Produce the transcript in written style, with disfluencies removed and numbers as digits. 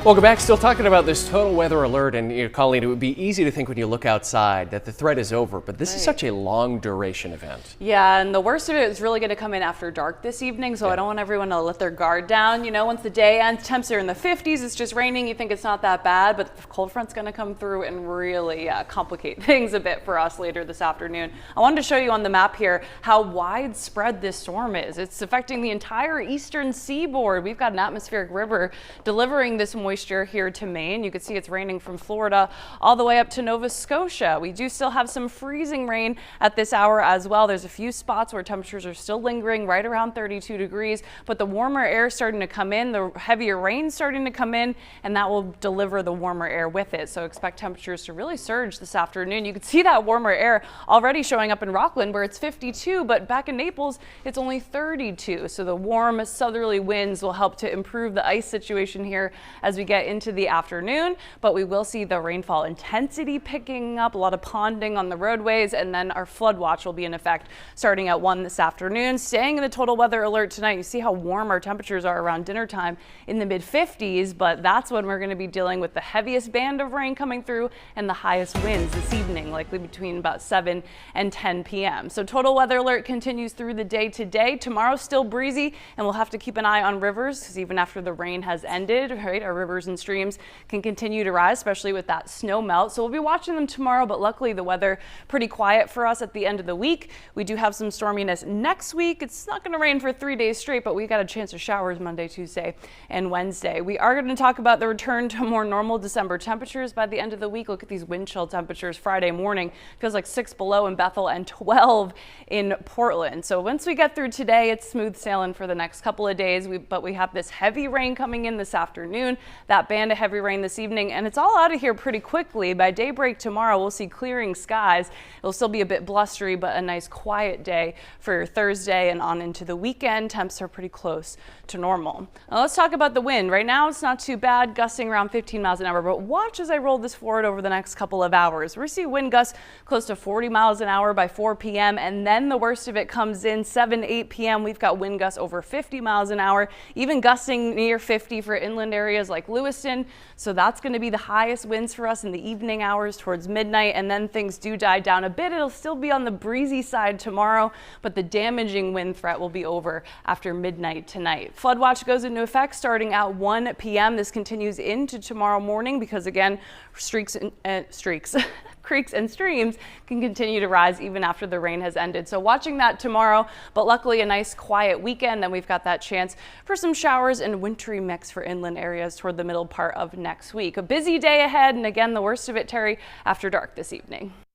Welcome back. Still talking about this total weather alert, and Colleen, it would be easy to think when you look outside that the threat is over, but this is such a long duration event. Yeah, and the worst of it is really going to come in after dark this evening, so I don't want everyone to let their guard down. You know, once the day ends, temps are in the 50s, it's just raining, you think it's not that bad, but the cold front's going to come through and really complicate things a bit for us later this afternoon. I wanted to show you on the map here how widespread this storm is. It's affecting the entire eastern seaboard. We've got an atmospheric river delivering this moisture here to Maine. You can see it's raining from Florida all the way up to Nova Scotia. We do still have some freezing rain at this hour as well. There's a few spots where temperatures are still lingering right around 32 degrees, but the warmer air is starting to come in, the heavier rain starting to come in, and that will deliver the warmer air with it. So expect temperatures to really surge this afternoon. You can see that warmer air already showing up in Rockland where it's 52, but back in Naples it's only 32. So the warm southerly winds will help to improve the ice situation here as we get into the afternoon, but we will see the rainfall intensity picking up, a lot of ponding on the roadways, and then our flood watch will be in effect starting at 1 this afternoon. Staying in the total weather alert tonight, you see how warm our temperatures are around dinner time in the mid 50s, but that's when we're going to be dealing with the heaviest band of rain coming through and the highest winds this evening, likely between about 7 and 10 p.m. So total weather alert continues through the day today. Tomorrow's still breezy, and we'll have to keep an eye on rivers because even after the rain has ended, right, our rivers and streams can continue to rise, especially with that snow melt. So we'll be watching them tomorrow, but luckily the weather pretty quiet for us at the end of the week. We do have some storminess next week. It's not going to rain for 3 days straight, but we got a chance of showers Monday, Tuesday, and Wednesday. We are going to talk about the return to more normal December temperatures by the end of the week. Look at these wind chill temperatures Friday morning. Feels like 6 below in Bethel and 12 in Portland. So once we get through today, it's smooth sailing for the next couple of days. But we have this heavy rain coming in this afternoon, that band of heavy rain this evening, and it's all out of here pretty quickly. By daybreak tomorrow, we'll see clearing skies. It'll still be a bit blustery, but a nice quiet day for Thursday and on into the weekend. Temps are pretty close to normal. Now let's talk about the wind. Right now, it's not too bad, gusting around 15 miles an hour, but watch as I roll this forward over the next couple of hours. We're seeing wind gusts close to 40 miles an hour by 4 p.m., and then the worst of it comes in 7, 8 p.m. We've got wind gusts over 50 miles an hour, even gusting near 50 for inland areas like Lewiston. So that's going to be the highest winds for us in the evening hours towards midnight, and then things do die down a bit. It'll still be on the breezy side tomorrow, but the damaging wind threat will be over after midnight tonight. Flood watch goes into effect starting at 1 p.m. This continues into tomorrow morning because, again, creeks and streams can continue to rise even after the rain has ended. So watching that tomorrow, but luckily a nice quiet weekend. Then we've got that chance for some showers and wintry mix for inland areas toward the middle part of next week. A busy day ahead, and again, the worst of it, Terry, after dark this evening.